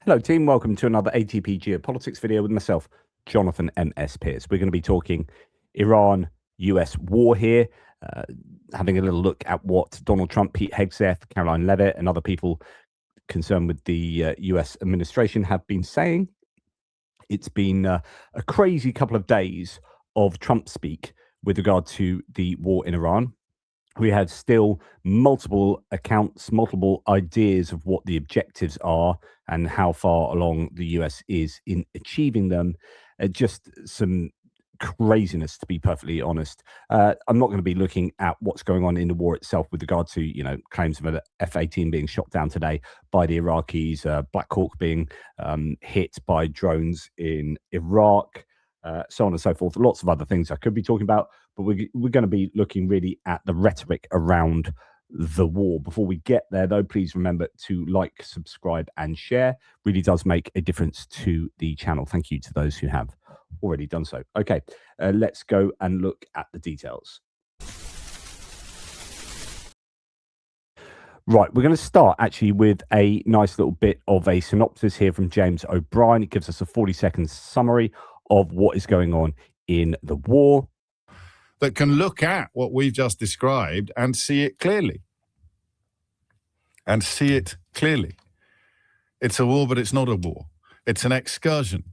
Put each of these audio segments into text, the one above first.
Hello team, welcome to another ATP Geopolitics video with myself, Jonathan M.S. Pearce. We're going to be talking Iran-US war here, having a little look at what Donald Trump, Pete Hegseth, Caroline Leavitt and other people concerned with the US administration have been saying. It's been a crazy couple of days of Trump speak with regard to the war in Iran. We have still multiple accounts, multiple ideas of what the objectives are and how far along the US is in achieving them. Just some craziness, to be perfectly honest. I'm not going to be looking at what's going on in the war itself with regard to, claims of an F-18 being shot down today by the Iraqis, Black Hawk being hit by drones in Iraq, so on and so forth. Lots of other things I could be talking about, but we're going to be looking really at the rhetoric around the war. Before we get there, though, please remember to like, subscribe, and share. Really does make a difference to the channel. Thank you to those who have already done so. Okay, let's go and look at the details. Right, we're going to start actually with a nice little bit of a synopsis here from James O'Brien. It gives us a 40-second summary of what is going on in the war, that can look at what we've just described and see it clearly. It's a war, but it's not a war. It's an excursion.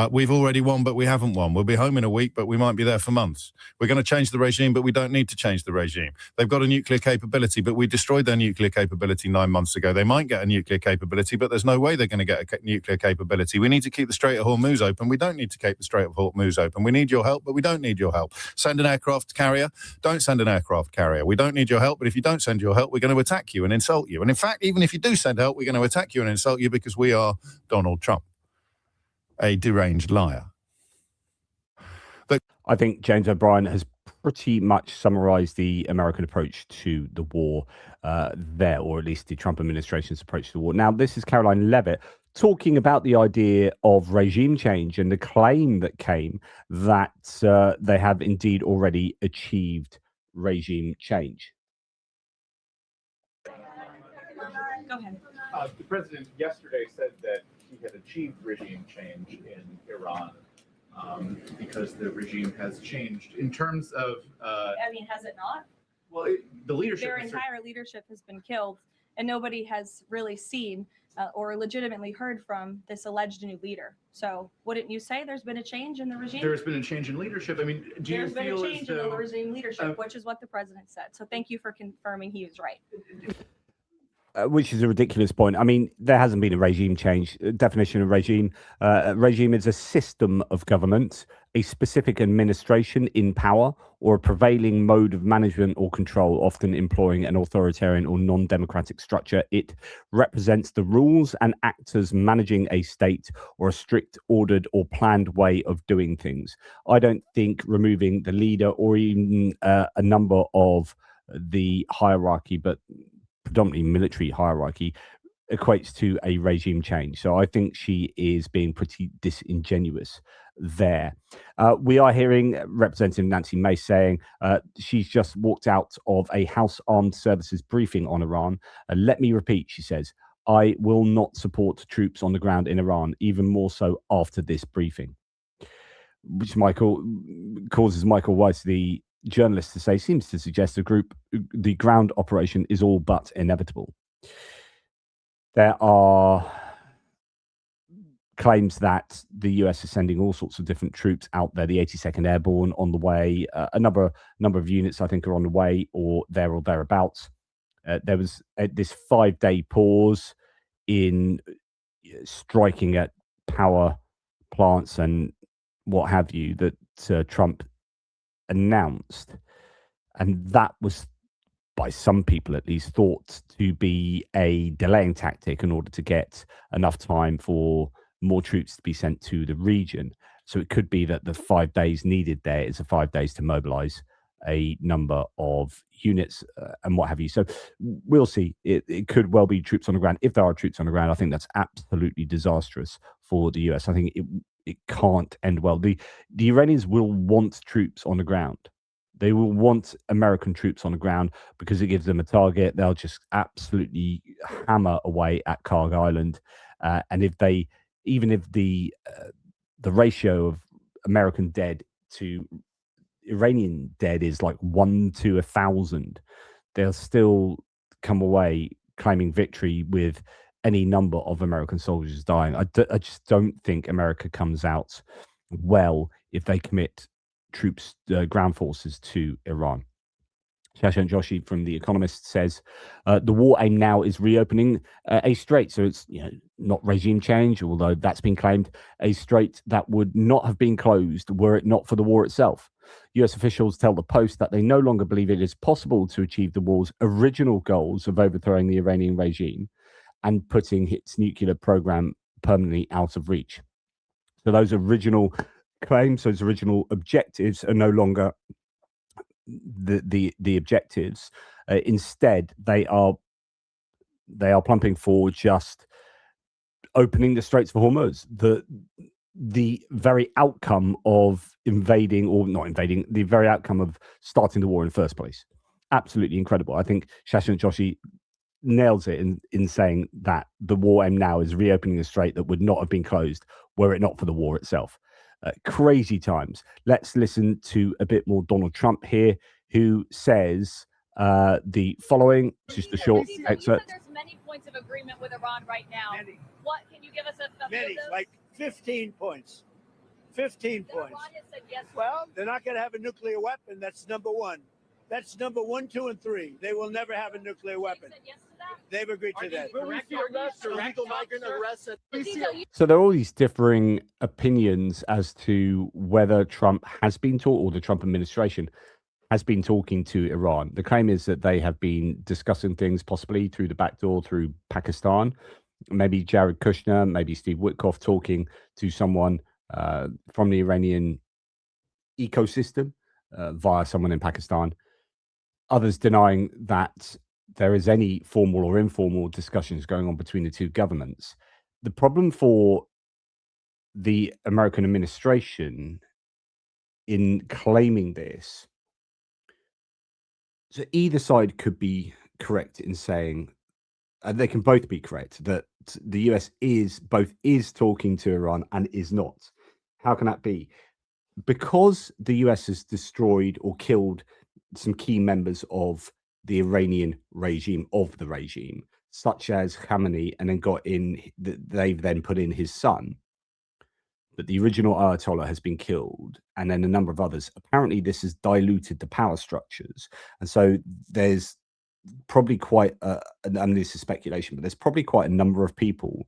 We've already won, but we haven't won. We'll be home in a week, but we might be there for months. We're going to change the regime, but we don't need to change the regime. They've got a nuclear capability, but we destroyed their nuclear capability 9 months ago. They might get a nuclear capability, but there's no way they're going to get a nuclear capability. We need to keep the Strait of Hormuz open. We don't need to keep the Strait of Hormuz open. We need your help, but we don't need your help. Send an aircraft carrier. Don't send an aircraft carrier. We don't need your help, but if you don't send your help, we're going to attack you and insult you. And in fact, even if you do send help, we're going to attack you and insult you because we are Donald Trump, a deranged liar. I think James O'Brien has pretty much summarized the American approach to the war there, or at least the Trump administration's approach to the war. Now, this is Caroline Leavitt talking about the idea of regime change and the claim that came that they have indeed already achieved regime change. Go ahead. The president yesterday said that he had achieved regime change in Iran because the regime has changed. In terms of, has it not? Well, the leadership. Their entire leadership has been killed, and nobody has really seen or legitimately heard from this alleged new leader. So, wouldn't you say there's been a change in the regime? There's been a change in leadership. I mean, do you feel there's been a change in the though, regime leadership, which is what the president said. So, thank you for confirming he was right. Which is a ridiculous point. I mean, there hasn't been a regime change. Definition of regime. Regime is a system of government, a specific administration in power, or a prevailing mode of management or control, often employing an authoritarian or non-democratic structure. It represents the rules and actors managing a state or a strict, ordered or planned way of doing things. I don't think removing the leader or even a number of the hierarchy, but predominantly military hierarchy, equates to a regime change. So I think she is being pretty disingenuous there. We are hearing Representative Nancy Mace saying she's just walked out of a House Armed Services briefing on Iran. Let me repeat, she says, I will not support troops on the ground in Iran, even more so after this briefing. Which causes Michael Weiss, the journalist, to say seems to suggest the ground operation is all but inevitable. There are claims that the US is sending all sorts of different troops out there. The 82nd Airborne on the way, a number of units I think are on the way or there or thereabouts. There was this 5-day pause in striking at power plants and what have you that Trump announced, and that was by some people at least thought to be a delaying tactic in order to get enough time for more troops to be sent to the region. So it could be that the 5 days needed there is 5 days to mobilize a number of units and what have you. So we'll see. It could well be troops on the ground. If there are troops on the ground, I think that's absolutely disastrous for the US. I think it can't end well. The Iranians will want troops on the ground. They will want American troops on the ground because it gives them a target. They'll just absolutely hammer away at Karg Island And if they, even if the ratio of American dead to Iranian dead is like 1 to 1,000, they'll still come away claiming victory with any number of American soldiers dying. I just don't think America comes out well if they commit troops, ground forces to Iran. Shashank Joshi from The Economist says the war aim now is reopening a strait. So it's not regime change, although that's been claimed, a strait that would not have been closed were it not for the war itself. US officials tell the Post that they no longer believe it is possible to achieve the war's original goals of overthrowing the Iranian regime and putting its nuclear program permanently out of reach. So those original claims, those original objectives are no longer the objectives. Instead, they are plumping for just opening the Straits of Hormuz. The very outcome of invading, or not invading, the very outcome of starting the war in the first place. Absolutely incredible. I think Shashank Joshi nails it in saying that the war aim now is reopening a strait that would not have been closed were it not for the war itself. Crazy times. Let's listen to a bit more Donald Trump here, who says the following. Just a short excerpt. There's many points of agreement with Iran right now. Many. What can you give us a Many, like 15 points. 15 points. Iran has said yes. Well, they're not going to have a nuclear weapon. That's number one. That's number 1, 2, and 3. They will never have a nuclear weapon. Said yes to that? They've agreed to that. Illegal migrant arrests. So there are all these differing opinions as to whether Trump has been or the Trump administration has been talking to Iran. The claim is that they have been discussing things possibly through the back door through Pakistan. Maybe Jared Kushner, maybe Steve Witkoff talking to someone from the Iranian ecosystem via someone in Pakistan. Others denying that there is any formal or informal discussions going on between the two governments. The problem for the American administration in claiming this, so either side could be correct in saying, and they can both be correct, that the US is talking to Iran and is not. How can that be? Because the US has destroyed or killed some key members of the Iranian regime, such as Khamenei, and then they've then put in his son. But the original Ayatollah has been killed, and then a number of others. Apparently, this has diluted the power structures. And so there's probably quite, and this is speculation, but there's probably quite a number of people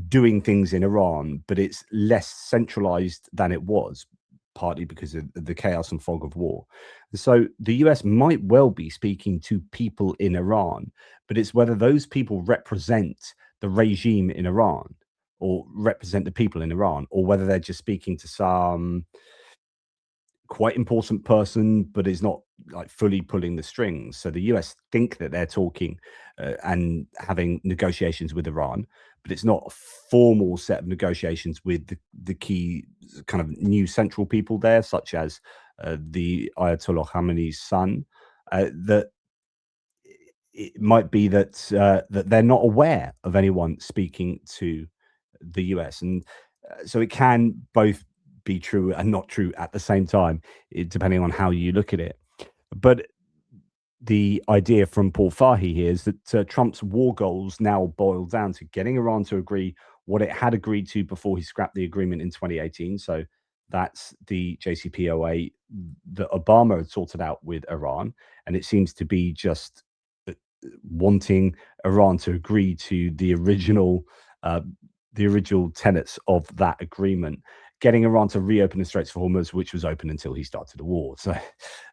doing things in Iran, but it's less centralized than it was, partly because of the chaos and fog of war. So the US might well be speaking to people in Iran, but it's whether those people represent the regime in Iran or represent the people in Iran, or whether they're just speaking to some quite important person, but is not like fully pulling the strings. So the US think that they're talking and having negotiations with Iran, but it's not a formal set of negotiations with the key kind of new central people there, such as the Ayatollah Khamenei's son. That it might be that that they're not aware of anyone speaking to the US, and so it can both be true and not true at the same time, depending on how you look at it. But the idea from Paul Fahy here is that Trump's war goals now boil down to getting Iran to agree what it had agreed to before he scrapped the agreement in 2018. So that's the JCPOA that Obama had sorted out with Iran. And it seems to be just wanting Iran to agree to the original tenets of that agreement, getting Iran to reopen the Straits of Hormuz, which was open until he started the war. So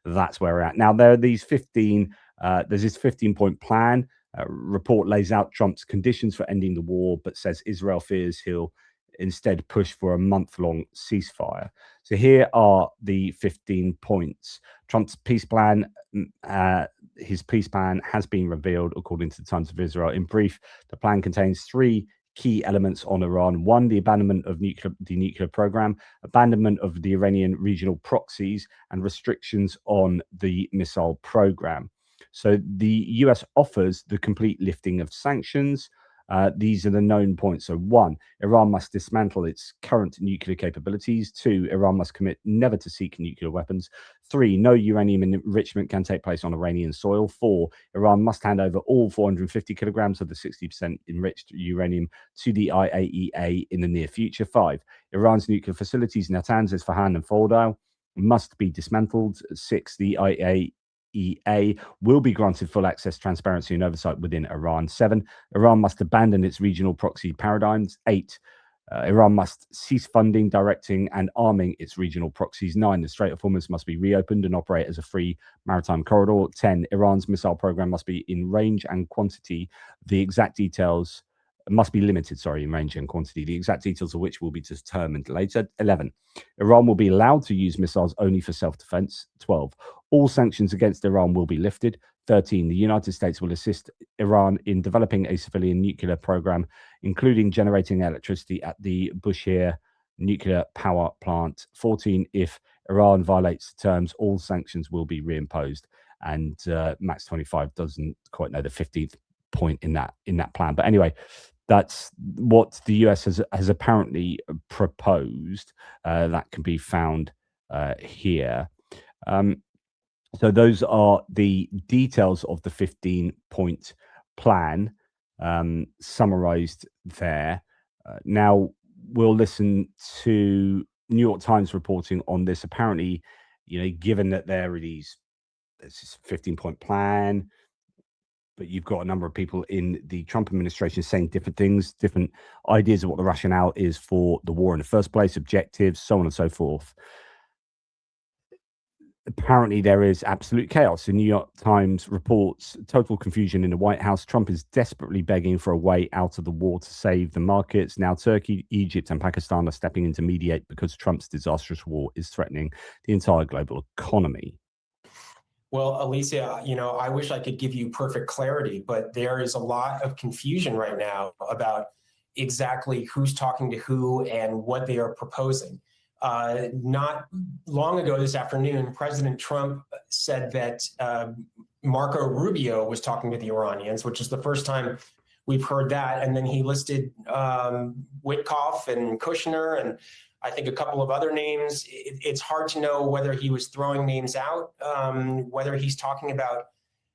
that's where we're at. Now, there are these there's this 15-point plan. Report lays out Trump's conditions for ending the war, but says Israel fears he'll instead push for a month-long ceasefire. So here are the 15 points. Trump's peace plan, his peace plan has been revealed, according to the Times of Israel. In brief, the plan contains 3 key elements on Iran. 1, the abandonment of the nuclear program, abandonment of the Iranian regional proxies, and restrictions on the missile program. So the US offers the complete lifting of sanctions, These are the known points. So 1, Iran must dismantle its current nuclear capabilities. 2, Iran must commit never to seek nuclear weapons. 3, no uranium enrichment can take place on Iranian soil. 4, Iran must hand over all 450 kilograms of the 60% enriched uranium to the IAEA in the near future. 5, Iran's nuclear facilities in Natanz, Isfahan, and Fordow must be dismantled. 6, the IAEA will be granted full access, transparency, and oversight within Iran. 7, Iran must abandon its regional proxy paradigms. 8, Iran must cease funding, directing, and arming its regional proxies. 9, the Strait of Hormuz must be reopened and operate as a free maritime corridor. 10, Iran's missile program must be in range and quantity. The exact details must be limited, in range and quantity, the exact details of which will be determined later. 11, Iran will be allowed to use missiles only for self-defense. 12, all sanctions against Iran will be lifted. 13, the United States will assist Iran in developing a civilian nuclear program, including generating electricity at the Bushehr nuclear power plant. 14, if Iran violates the terms, all sanctions will be reimposed. And Max 25 doesn't quite know the 15th point in that plan. But anyway, that's what the US has apparently proposed. That can be found here. So those are the details of the 15-point plan summarized there. Now we'll listen to New York Times reporting on this. Apparently, given that there's this 15-point plan, but you've got a number of people in the Trump administration saying different things, different ideas of what the rationale is for the war in the first place, objectives, so on and so forth. Apparently, there is absolute chaos. The New York Times reports total confusion in the White House. Trump is desperately begging for a way out of the war to save the markets. Now, Turkey, Egypt, and Pakistan are stepping in to mediate because Trump's disastrous war is threatening the entire global economy. Well, Alicia, I wish I could give you perfect clarity, but there is a lot of confusion right now about exactly who's talking to who and what they are proposing. Not long ago this afternoon, President Trump said that Marco Rubio was talking to the Iranians, which is the first time we've heard that. And then he listed Witkoff and Kushner and I think a couple of other names. It's hard to know whether he was throwing names out, whether he's talking about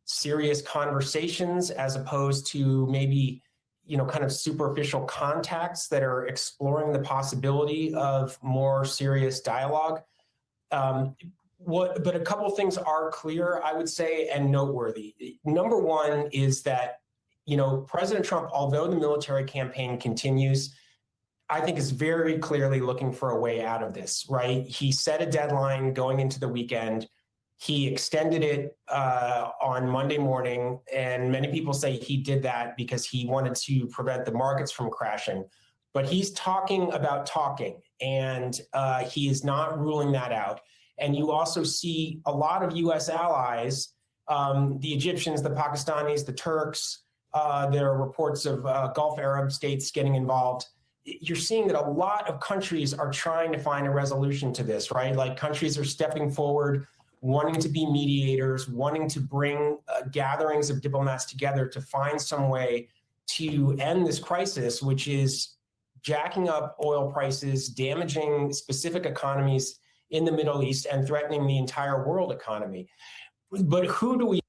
serious conversations as opposed to maybe, kind of superficial contacts that are exploring the possibility of more serious dialogue. But a couple of things are clear, I would say, and noteworthy. Number one is that, President Trump, although the military campaign continues, I think is very clearly looking for a way out of this, right? He set a deadline going into the weekend. He extended it on Monday morning, and many people say he did that because he wanted to prevent the markets from crashing. But he's talking about talking, and he is not ruling that out. And you also see a lot of U.S. allies, the Egyptians, the Pakistanis, the Turks. There are reports of Gulf Arab states getting involved. You're seeing that a lot of countries are trying to find a resolution to this, right? Like countries are stepping forward, wanting to be mediators, wanting to bring gatherings of diplomats together to find some way to end this crisis, which is jacking up oil prices, damaging specific economies in the Middle East, and threatening the entire world economy. But who do we?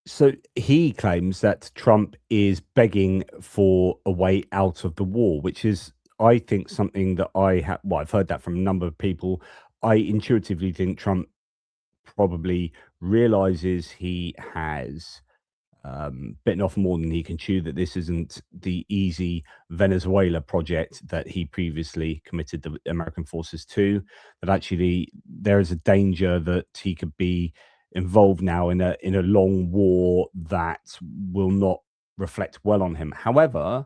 So he claims that Trump is begging for a way out of the war, which is, I think, something that I've heard that from a number of people. I intuitively think Trump probably realizes he has bitten off more than he can chew, that this isn't the easy Venezuela project that he previously committed the American forces to, that actually there is a danger that he could be involved now in a long war that will not reflect well on him. However,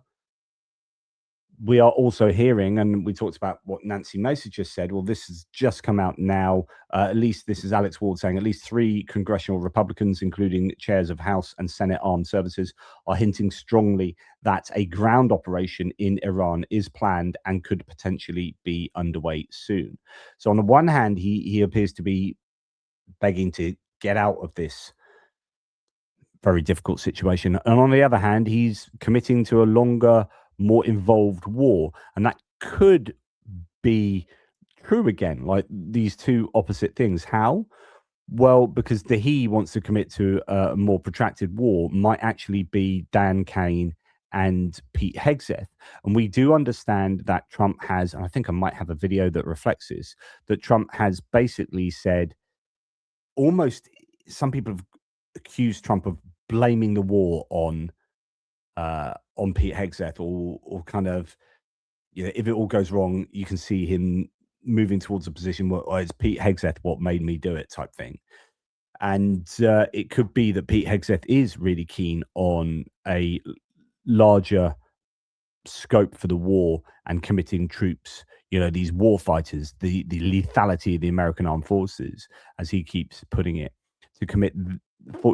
we are also hearing, and we talked about what Nancy Mace just said, well, this has just come out now. At least this is Alex Ward saying at least 3 congressional Republicans, including chairs of House and Senate Armed Services, are hinting strongly that a ground operation in Iran is planned and could potentially be underway soon. So on the one hand, he appears to be begging to get out of this very difficult situation. And on the other hand, he's committing to a longer, more involved war. And that could be true again, like these two opposite things. How? Well, because he wants to commit to a more protracted war might actually be Dan Kane and Pete Hegseth. And we do understand that Trump has, and I think I might have a video that reflects this, that Trump has basically said almost, some people have accused Trump of blaming the war on Pete Hegseth, or kind of, you know, if it all goes wrong, you can see him moving towards a position where, oh, it's Pete Hegseth what made me do it type thing. And it could be that Pete Hegseth is really keen on a larger scope for the war and committing troops, you know, these war fighters, the lethality of the American armed forces, as he keeps putting it, to commit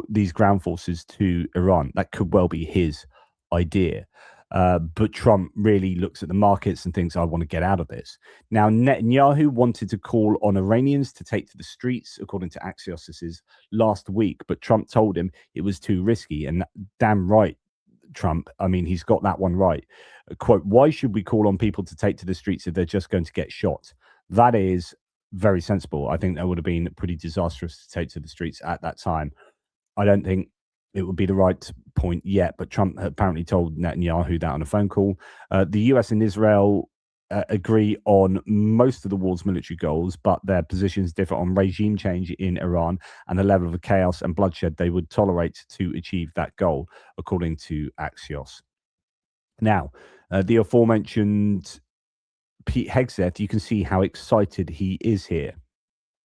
these ground forces to Iran. That could well be his idea. But Trump really looks at the markets and thinks, I want to get out of this. Now, Netanyahu wanted to call on Iranians to take to the streets, according to Axios. This is last week, but Trump told him it was too risky. And damn right, Trump. I mean, he's got that one right. Quote, why should we call on people to take to the streets if they're just going to get shot? That is very sensible. I think that would have been pretty disastrous to take to the streets at that time. I don't think it would be the right point yet, but Trump apparently told Netanyahu that on a phone call. The US and Israel agree on most of the war's military goals, but their positions differ on regime change in Iran and the level of chaos and bloodshed they would tolerate to achieve that goal, according to Axios. Now, the aforementioned Pete Hegseth, you can see how excited he is here.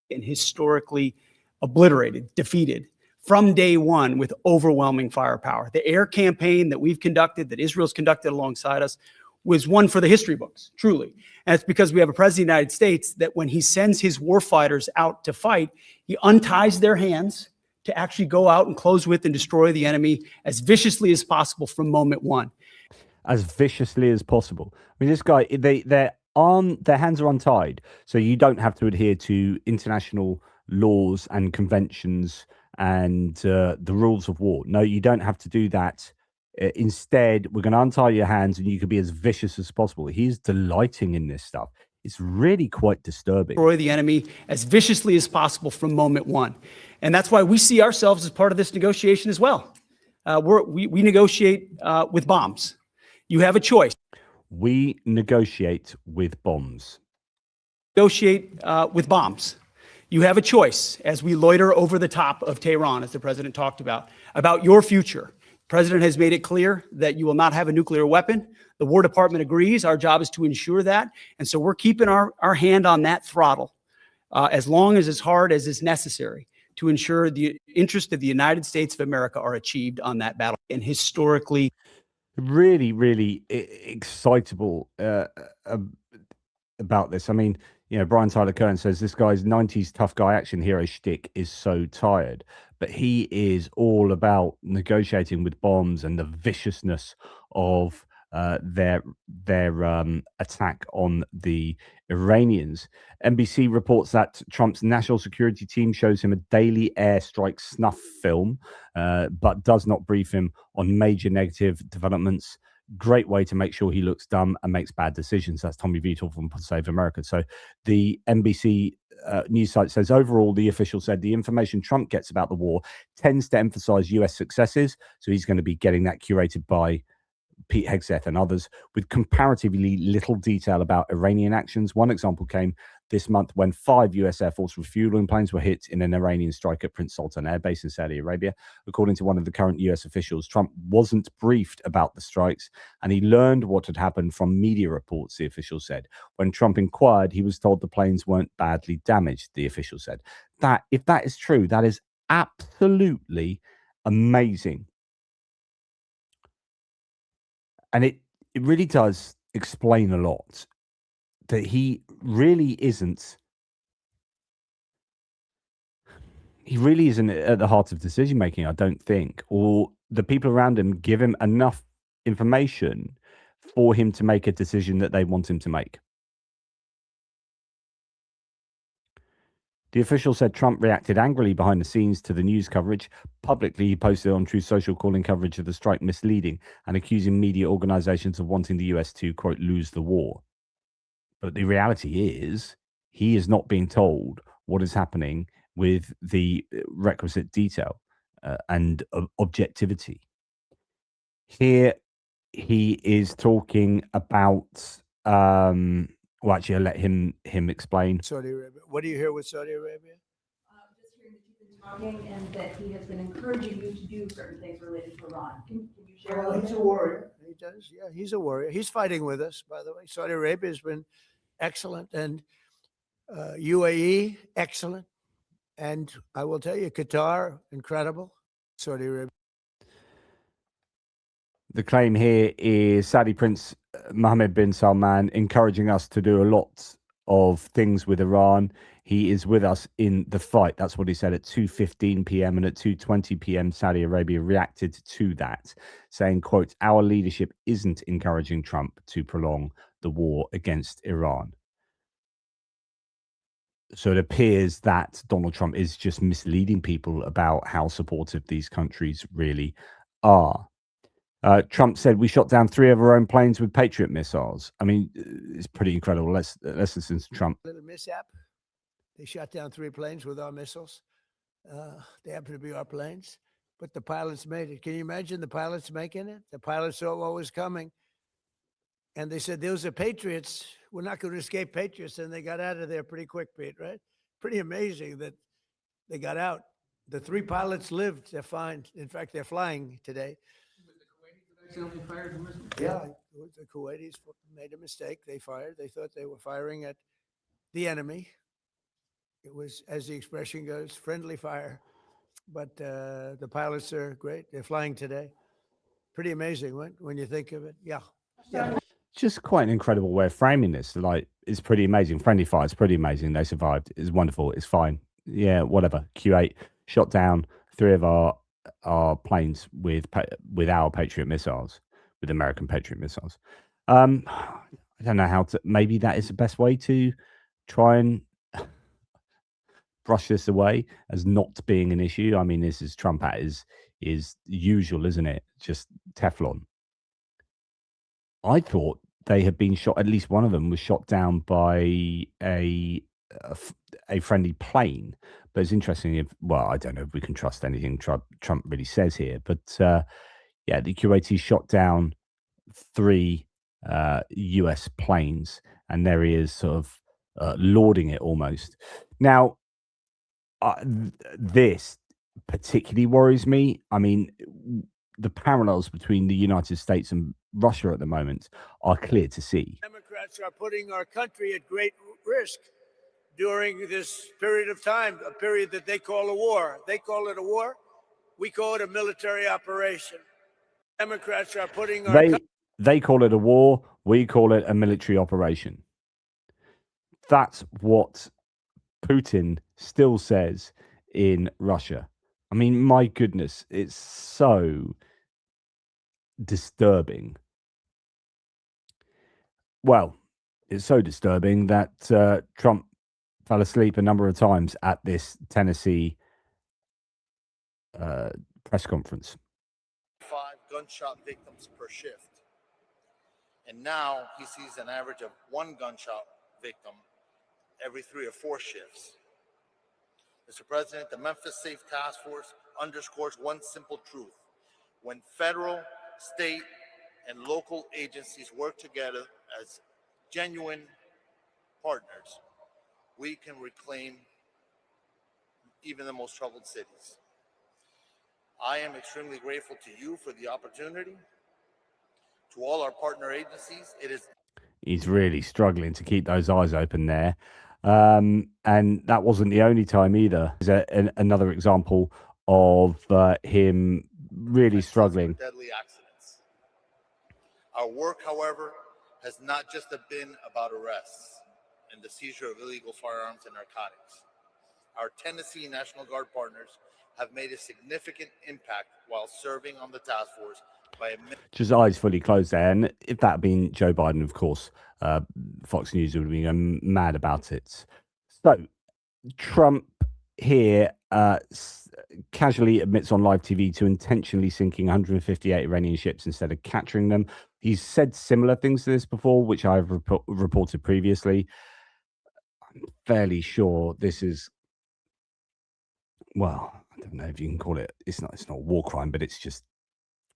And historically obliterated, defeated from day one with overwhelming firepower. The air campaign that we've conducted, that Israel's conducted alongside us, was one for the history books, truly. And it's because we have a president of the United States that when he sends his warfighters out to fight, he unties their hands to actually go out and close with and destroy the enemy as viciously as possible from moment one. As viciously as possible. I mean, this guy, their hands are untied, so you don't have to adhere to international laws and conventions and the rules of war. No, you don't have to do that. Instead, we're going to untie your hands and you can be as vicious as possible. He's delighting in this stuff. It's really quite disturbing. Destroy the enemy as viciously as possible from moment one. And that's why we see ourselves as part of this negotiation as well. We negotiate with bombs. You have a choice. We negotiate with bombs. Negotiate with bombs. You have a choice as we loiter over the top of Tehran, as the president talked about your future. The president has made it clear that you will not have a nuclear weapon. The War Department agrees. Our job is to ensure that. And so we're keeping our hand on that throttle as long as hard as is necessary to ensure the interests of the United States of America are achieved on that battle. And historically, really, really excitable about this. I mean, you know, Brian Tyler Cohen says this guy's 90s tough guy action hero shtick is so tired, but he is all about negotiating with bombs and the viciousness of their attack on the Iranians. NBC reports that Trump's national security team shows him a daily airstrike snuff film, but does not brief him on major negative developments. Great way to make sure he looks dumb and makes bad decisions. That's Tommy Vietor from Save America. So the NBC news site says, overall, the official said the information Trump gets about the war tends to emphasize US successes. So he's going to be getting that curated by Pete Hegseth and others, with comparatively little detail about Iranian actions. One example came this month when 5 US Air Force refueling planes were hit in an Iranian strike at Prince Sultan Air Base in Saudi Arabia. According to one of the current US officials, Trump wasn't briefed about the strikes, and he learned what had happened from media reports, the official said. When Trump inquired, he was told the planes weren't badly damaged, the official said. That, if that is true, that is absolutely amazing. And it really does explain a lot that he really isn't at the heart of decision making, I don't think, or the people around him give him enough information for him to make a decision that they want him to make. The official said Trump reacted angrily behind the scenes to the news coverage. Publicly, he posted on Truth Social calling coverage of the strike misleading and accusing media organizations of wanting the US to, quote, lose the war. But the reality is, he is not being told what is happening with the requisite detail and objectivity. Here, he is talking about. Well, actually, I'll let him explain. Saudi Arabia. What do you hear with Saudi Arabia? Just hearing that you've been talking and that he has been encouraging you to do certain things related to Iran. Can you share? Well, he's a warrior. He does. Yeah, he's a warrior. He's fighting with us, by the way. Saudi Arabia has been excellent, and UAE, excellent. And I will tell you, Qatar, incredible. Saudi Arabia. The claim here is Saudi Prince Mohammed bin Salman encouraging us to do a lot of things with Iran. He is with us in the fight. That's what he said at 2:15 p.m. and at 2:20 p.m. Saudi Arabia reacted to that, saying, quote, our leadership isn't encouraging Trump to prolong the war against Iran. So it appears that Donald Trump is just misleading people about how supportive these countries really are. Trump said we shot down 3 of our own planes with Patriot missiles. I mean, it's pretty incredible. Let's listen to Trump. Little mishap. They shot down 3 planes with our missiles. They happen to be our planes, but the pilots made it. Can you imagine the pilots making it? The pilots saw what was coming, and they said, those are Patriots. We're not going to escape Patriots, and they got out of there pretty quick, Pete, right? Pretty amazing that they got out. The 3 pilots lived. They're fine. In fact, they're flying today. Yeah, the Kuwaitis made a mistake. They fired. They thought they were firing at the enemy. It was, as the expression goes, friendly fire. But the pilots are great. They're flying today. Pretty amazing when you think of it. Yeah. Just quite an incredible way of framing this. Like, it's pretty amazing. Friendly fire, it's pretty amazing. They survived. It's wonderful. It's fine. Yeah, whatever. Q8 shot down 3 of our planes with our Patriot missiles, with American Patriot missiles. I don't know how to. Maybe that is the best way to try and brush this away as not being an issue. I mean, this is Trump at his usual, isn't it? Just Teflon. I thought they had been shot. At least one of them was shot down by a friendly plane. But it's interesting I don't know if we can trust anything Trump really says here. But yeah, the Kuwaitis shot down 3 US planes, and there he is sort of lauding it almost. Now, this particularly worries me. I mean, the parallels between the United States and Russia at the moment are clear to see. Democrats are putting our country at great risk during this period of time, a period that they call a war. They call it a war. We call it a military operation. Democrats are putting our they call it a war. We call it a military operation. That's what Putin still says in Russia. I mean, my goodness, it's so disturbing. Well, it's so disturbing that Trump fell asleep a number of times at this Tennessee press conference. 5 gunshot victims per shift. And now he sees an average of 1 gunshot victim every 3 or 4 shifts. Mr. President, the Memphis Safe Task Force underscores one simple truth. When federal, state, and local agencies work together as genuine partners, we can reclaim even the most troubled cities. I am extremely grateful to you for the opportunity. To all our partner agencies, it is. He's really struggling to keep those eyes open there. And that wasn't the only time either. There's another example of him really struggling. Deadly accidents. Our work, however, has not just been about arrests and the seizure of illegal firearms and narcotics. Our Tennessee National Guard partners have made a significant impact while serving on the task force by just eyes fully closed there. And if that had been Joe Biden, of course, Fox News would have been mad about it. So Trump here casually admits on live TV to intentionally sinking 158 Iranian ships instead of capturing them. He's said similar things to this before, which I've reported previously. I'm fairly sure this is, well, I don't know if you can call it, it's not a war crime, but it's just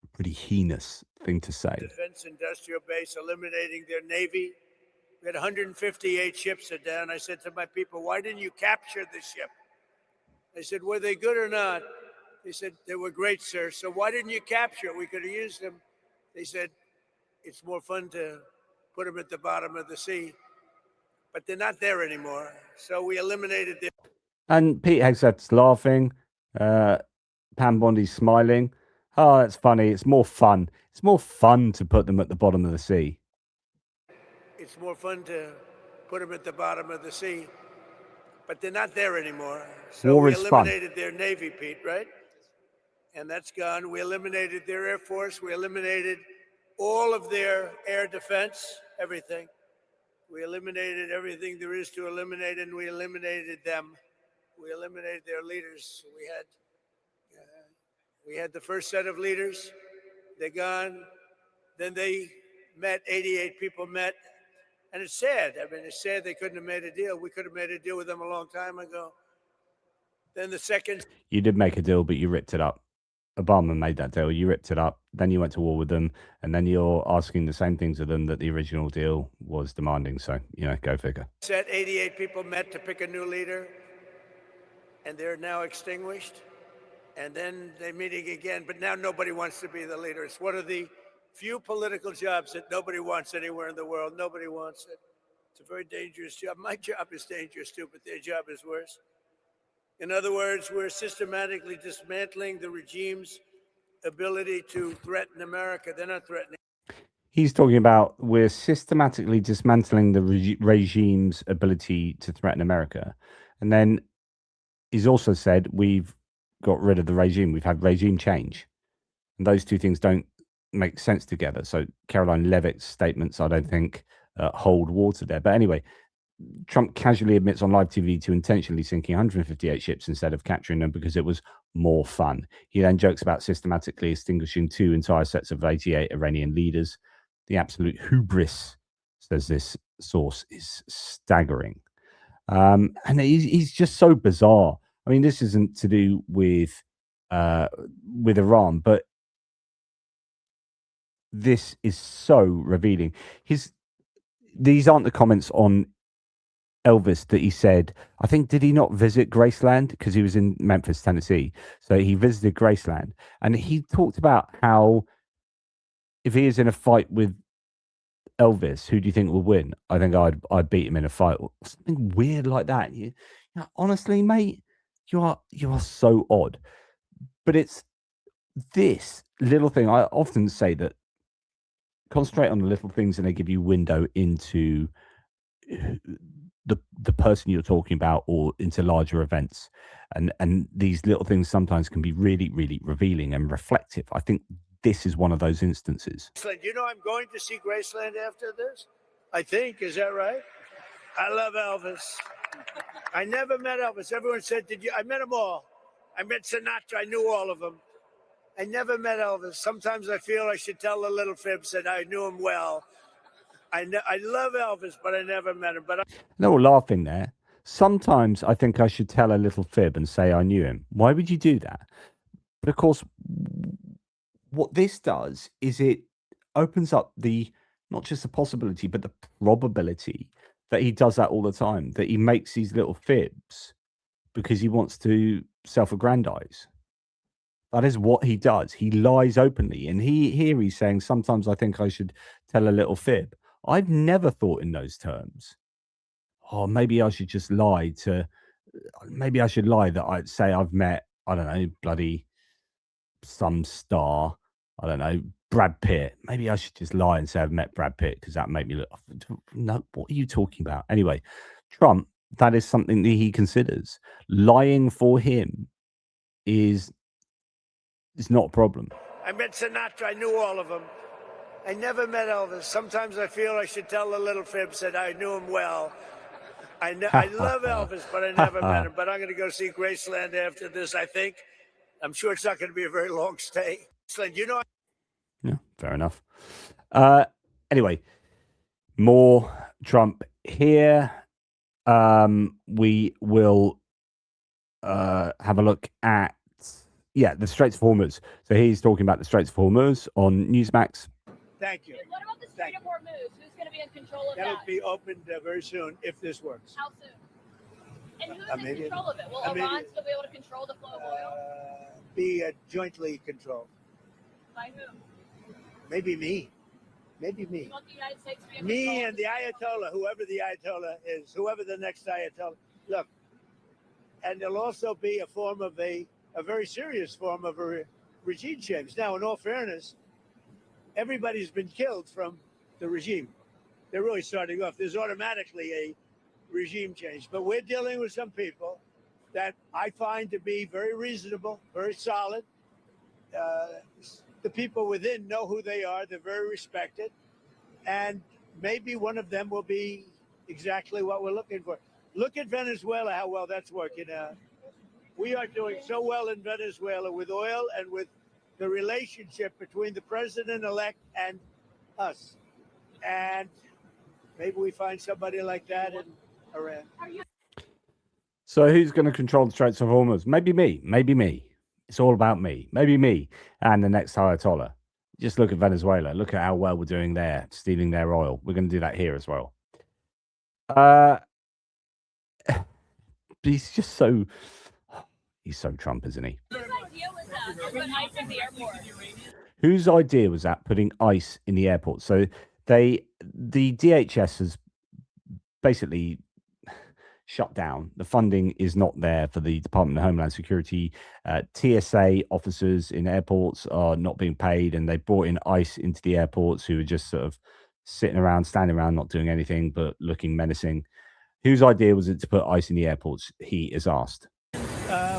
a pretty heinous thing to say. Defense industrial base, eliminating their navy. We had 158 ships are down. I said to my people, why didn't you capture the ship? I said, were they good or not? They said, they were great, sir. So why didn't you capture it? We could have used them. They said, it's more fun to put them at the bottom of the sea. But they're not there anymore. So we eliminated them. And Pete Hegseth's laughing. Pam Bondi's smiling. Oh, that's funny. It's more fun. It's more fun to put them at the bottom of the sea. It's more fun to put them at the bottom of the sea. But they're not there anymore. So War we is fun. eliminated their Navy, Pete, right? And that's gone. We eliminated their Air Force. We eliminated all of their air defense, everything. We eliminated everything there is to eliminate, and we eliminated them. We eliminated their leaders. We had the first set of leaders. They're gone. Then they met, 88 people met. And it's sad. I mean, it's sad they couldn't have made a deal. We could have made a deal with them a long time ago. Then the second. You did make a deal, but you ripped it up. Obama made that deal. You ripped it up. Then you went to war with them. And then you're asking the same things of them that the original deal was demanding. So, go figure. Set 88 people met to pick a new leader. And they're now extinguished. And then they're meeting again. But now nobody wants to be the leader. It's one of the few political jobs that nobody wants anywhere in the world. Nobody wants it. It's a very dangerous job. My job is dangerous too, but their job is worse. In other words, we're systematically dismantling the regime's ability to threaten America. They're not threatening. He's talking about we're systematically dismantling the regime's ability to threaten America. And then he's also said we've got rid of the regime. We've had regime change. And those two things don't make sense together. So Caroline Leavitt's statements, I don't think, hold water there. But anyway, Trump casually admits on live TV to intentionally sinking 158 ships instead of capturing them because it was more fun. He then jokes about systematically extinguishing 2 entire sets of 88 Iranian leaders. The absolute hubris, says this source, is staggering. And he's just so bizarre. I mean, this isn't to do with Iran, but this is so revealing. These aren't the comments on Elvis that he said. I think, did he not visit Graceland? Because he was in Memphis, Tennessee. So he visited Graceland. And he talked about how if he is in a fight with Elvis, who do you think will win? I think I'd beat him in a fight. Or something weird like that. Honestly, mate, you are so odd. But it's this little thing. I often say that concentrate on the little things and they give you window into the person you're talking about or into larger events. And these little things sometimes can be really, really revealing and reflective. I think this is one of those instances. I'm going to see Graceland after this. I think, is that right? I love Elvis. I never met Elvis. Everyone said, did you? I met them all. I met Sinatra. I knew all of them. I never met Elvis. Sometimes I feel I should tell the little fibs that I knew him well. I love Elvis, but I never met him. But They're all laughing there. Sometimes I think I should tell a little fib and say I knew him. Why would you do that? But of course, what this does is it opens up not just the possibility, but the probability that he does that all the time, that he makes these little fibs because he wants to self-aggrandize. That is what he does. He lies openly. And he's saying, sometimes I think I should tell a little fib. I've never thought in those terms. Oh, maybe I should just maybe I should lie that I'd say I've met, I don't know, bloody some star, I don't know, Brad Pitt. Maybe I should just lie and say I've met Brad Pitt because that made me look, no, what are you talking about? Anyway, Trump, that is something that he considers. Lying for him is not a problem. I met Sinatra. I knew all of them. I never met Elvis. Sometimes I feel I should tell the little fibs that I knew him well. I love Elvis, but I never met him. But I'm going to go see Graceland after this, I think. I'm sure it's not going to be a very long stay. You know, Yeah, fair enough. Anyway, more Trump here. We will have a look at the Straits of Hormuz. So he's talking about the Straits of Hormuz on Newsmax. thank you. What about the Strait of Hormuz? Who's going to be in control of That'll that? be opened very soon if this works. How soon? And who's Immediate- in control of it? Will immediate- Iran still be able to control the flow of oil? Be jointly controlled. By whom? Maybe me. Maybe me. You want the United States to be in Me control and of the Ayatollah, whoever the Ayatollah is, whoever the next Ayatollah. Look, and there'll also be a form of a very serious form of a regime change. Now, in all fairness, everybody's been killed from the regime. They're really starting off. There's automatically a regime change, but we're dealing with some people that I find to be very reasonable, very solid. The people within know who they are. They're very respected. And maybe one of them will be exactly what we're looking for. Look at Venezuela, how well that's working out. We are doing so well in Venezuela with oil and with the relationship between the president-elect and us. And maybe we find somebody like that in Iran. So who's going to control the Straits of Hormuz? Maybe me. Maybe me. It's all about me. Maybe me and the next Ayatollah. Just look at Venezuela. Look at how well we're doing there, stealing their oil. We're going to do that here as well. He's just so... He's so Trump, isn't he? Whose idea was that to put ice in the airport? Whose idea was that, putting ice in the airport? So the DHS has basically shut down. The funding is not there for the Department of Homeland Security. TSA officers in airports are not being paid, and they brought in ICE into the airports who are just sort of sitting around, standing around, not doing anything, but looking menacing. Whose idea was it to put ICE in the airports? He is asked.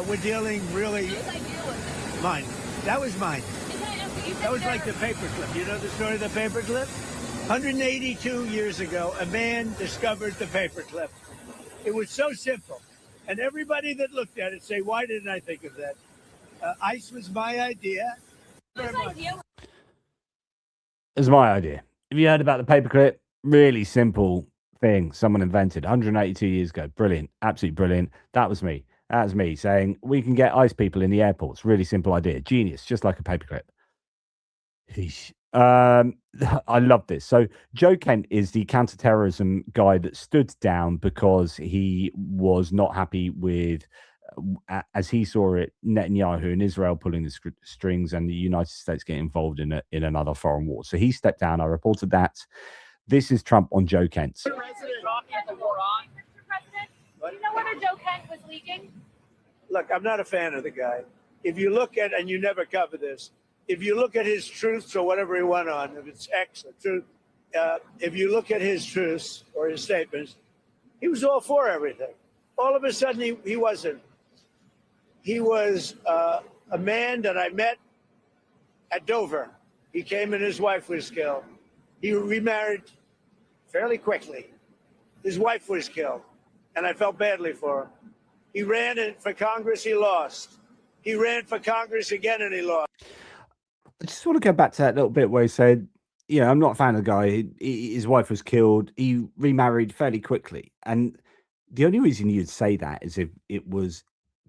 We're dealing really... Whose idea was it? Mine. That was mine. And can I ask you, you That said was like the paperclip. You know the story of the paperclip? 182 years ago, a man discovered the paperclip. It was so simple. And everybody that looked at it say, why didn't I think of that? ICE was my idea. whose idea was It's my idea. Have you heard about the paperclip? Really simple thing someone invented 182 years ago. Brilliant. Absolutely brilliant. That was me. That's me saying we can get ICE people in the airports. Really simple idea. Genius. Just like a paperclip. I love this. So Joe Kent is the counterterrorism guy that stood down because he was not happy with, as he saw it, Netanyahu and Israel pulling the strings and the United States getting involved in another foreign war. So he stepped down. I reported that. This is Trump on Joe Kent. Mr. President, do you know whether Joe Kent was leaking? Look, I'm not a fan of the guy. If you look at, and you never cover this, if you look at his truths or whatever he went on, if it's excellent truth, if you look at his truths or his statements, he was all for everything. All of a sudden, he wasn't. He was a man that I met at Dover. He came and his wife was killed. He remarried fairly quickly. His wife was killed, and I felt badly for him. He ran for Congress, he lost. He ran for Congress again, and he lost. I just want to go back to that little bit where he said, I'm not a fan of the guy. His wife was killed. He remarried fairly quickly. And the only reason you'd say that is if it was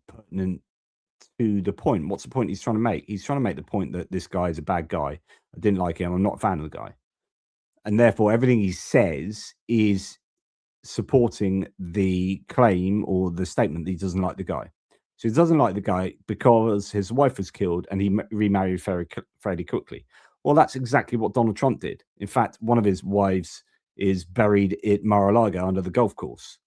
pertinent to the point. What's the point he's trying to make? He's trying to make the point that this guy is a bad guy. I didn't like him. I'm not a fan of the guy. And therefore, everything he says is supporting the claim or the statement that he doesn't like the guy. So he doesn't like the guy because his wife was killed and he remarried fairly quickly. Well, that's exactly what Donald Trump did. In fact, one of his wives is buried at Mar-a-Lago under the golf course.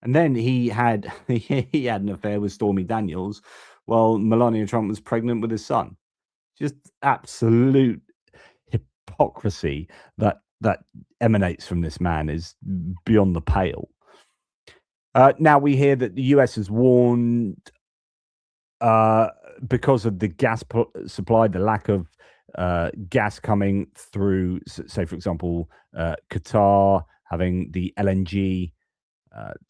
And then he had an affair with Stormy Daniels while Melania Trump was pregnant with his son. Just absolute hypocrisy that emanates from this man is beyond the pale. Now we hear that the US has warned because of the gas supply, the lack of gas coming through, say, for example, Qatar having the LNG,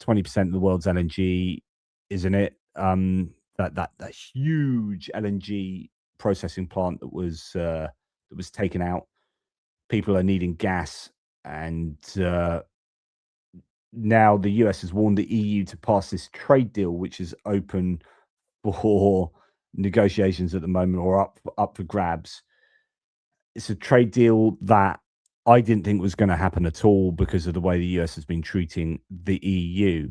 20% of the world's LNG, isn't it? That huge LNG processing plant that was taken out. People are needing gas, and now the US has warned the EU to pass this trade deal, which is open for negotiations at the moment, or up for grabs. It's a trade deal that I didn't think was going to happen at all because of the way the US has been treating the EU.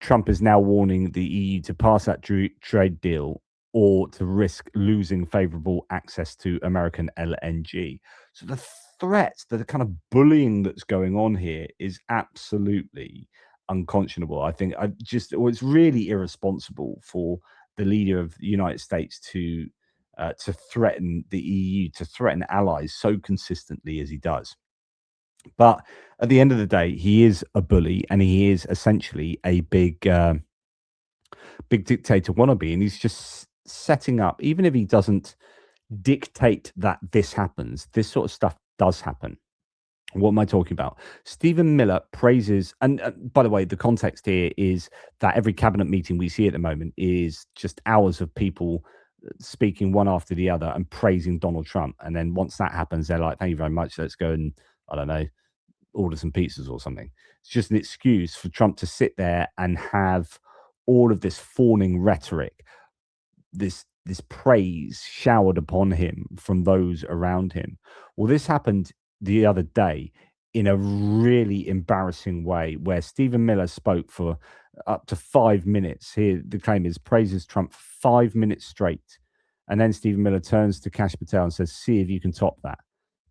Trump is now warning the EU to pass that trade deal or to risk losing favorable access to American LNG. So the threats, the kind of bullying that's going on here is absolutely unconscionable. I think it's really irresponsible for the leader of the United States to threaten the EU, to threaten allies so consistently as he does. But at the end of the day, he is a bully, and he is essentially a big dictator wannabe, and he's just setting up. Even if he doesn't dictate that this happens, this sort of stuff does happen. What am I talking about? Stephen Miller praises, and by the way, the context here is that every cabinet meeting we see at the moment is just hours of people speaking one after the other and praising Donald Trump. And then once that happens, they're like, thank you very much. Let's go and, I don't know, order some pizzas or something. It's just an excuse for Trump to sit there and have all of this fawning rhetoric, this praise showered upon him from those around him. Well, this happened the other day in a really embarrassing way, where Stephen Miller spoke for up to 5 minutes. Here, the claim is praises Trump for 5 minutes straight. And then Stephen Miller turns to Kash Patel and says, see if you can top that.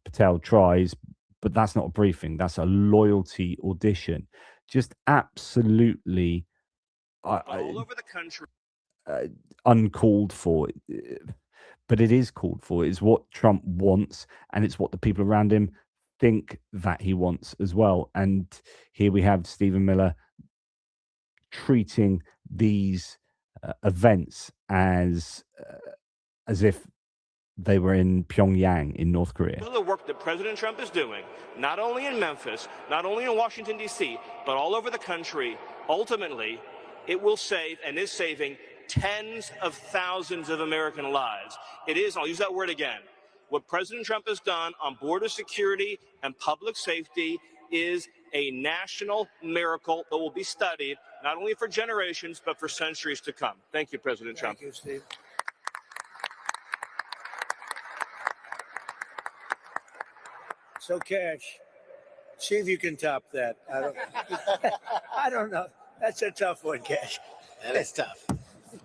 Patel tries, but that's not a briefing. That's a loyalty audition. Just absolutely all over the country. Uncalled for. But it is called for. It's what Trump wants, and it's what the people around him think that he wants as well. And here we have Stephen Miller treating these events as if they were in Pyongyang in North Korea. The work that President Trump is doing, not only in Memphis, not only in Washington, D.C., but all over the country, ultimately, it will save and is saving tens of thousands of American lives. It is, I'll use that word again, what President Trump has done on border security and public safety is a national miracle that will be studied not only for generations, but for centuries to come. Thank you, President Trump. Thank you, Steve. So, Cash, see if you can top that. I don't know. That's a tough one, Cash. That is tough.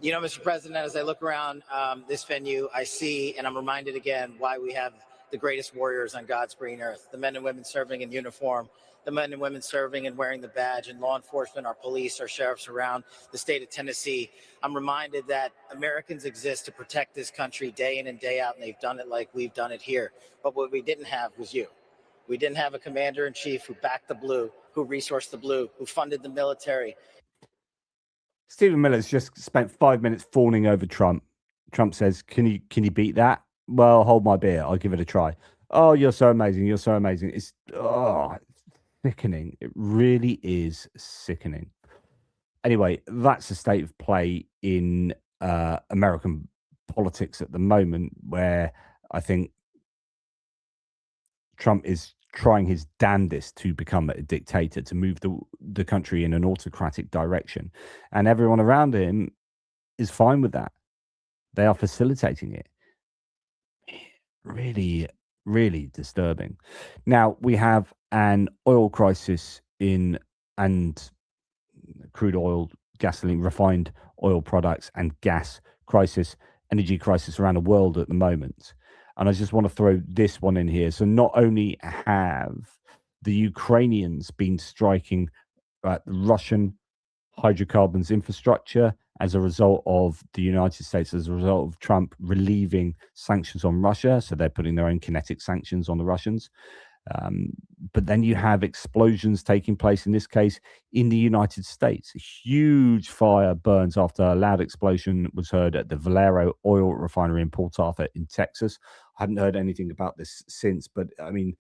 You know, Mr. President, as I look around this venue, I see, and I'm reminded again, why we have the greatest warriors on God's green earth, the men and women serving in uniform, the men and women serving and wearing the badge, and law enforcement, our police, our sheriffs around the state of Tennessee. I'm reminded that Americans exist to protect this country day in and day out, and they've done it like we've done it here. But what we didn't have was you. We didn't have a commander-in-chief who backed the blue, who resourced the blue, who funded the military. Stephen Miller's just spent 5 minutes fawning over Trump. Trump says, can you beat that? Well, hold my beer. I'll give it a try. Oh, you're so amazing. You're so amazing. It's sickening. It really is sickening. Anyway, that's the state of play in American politics at the moment, where I think Trump is trying his damnedest to become a dictator, to move the country in an autocratic direction. And everyone around him is fine with that. They are facilitating it. Really, really disturbing. Now, we have an oil crisis and crude oil, gasoline, refined oil products, and gas crisis, energy crisis around the world at the moment. And I just want to throw this one in here. So not only have the Ukrainians been striking Russian hydrocarbons infrastructure as a result of the United States, as a result of Trump relieving sanctions on Russia. So they're putting their own kinetic sanctions on the Russians. But then you have explosions taking place, in this case, in the United States. A huge fire burns after a loud explosion was heard at the Valero oil refinery in Port Arthur in Texas. I haven't heard anything about this since, but I mean,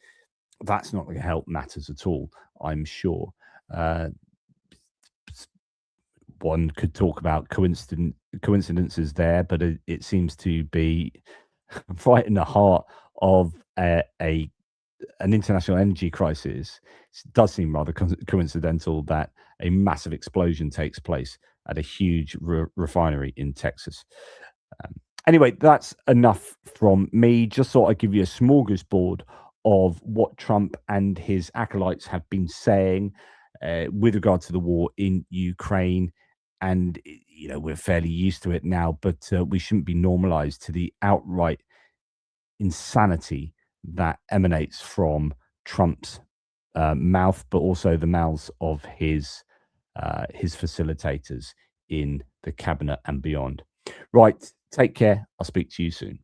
That's not going to help matters at all, I'm sure. One could talk about coincidences there, but it seems to be right in the heart of an international energy crisis. It does seem rather coincidental that a massive explosion takes place at a huge refinery in Texas. Anyway, that's enough from me. Just thought I'd give you a smorgasbord of what Trump and his acolytes have been saying with regard to the war in Ukraine. And, we're fairly used to it now, but we shouldn't be normalized to the outright insanity that emanates from Trump's mouth, but also the mouths of his facilitators in the cabinet and beyond. Right. Take care. I'll speak to you soon.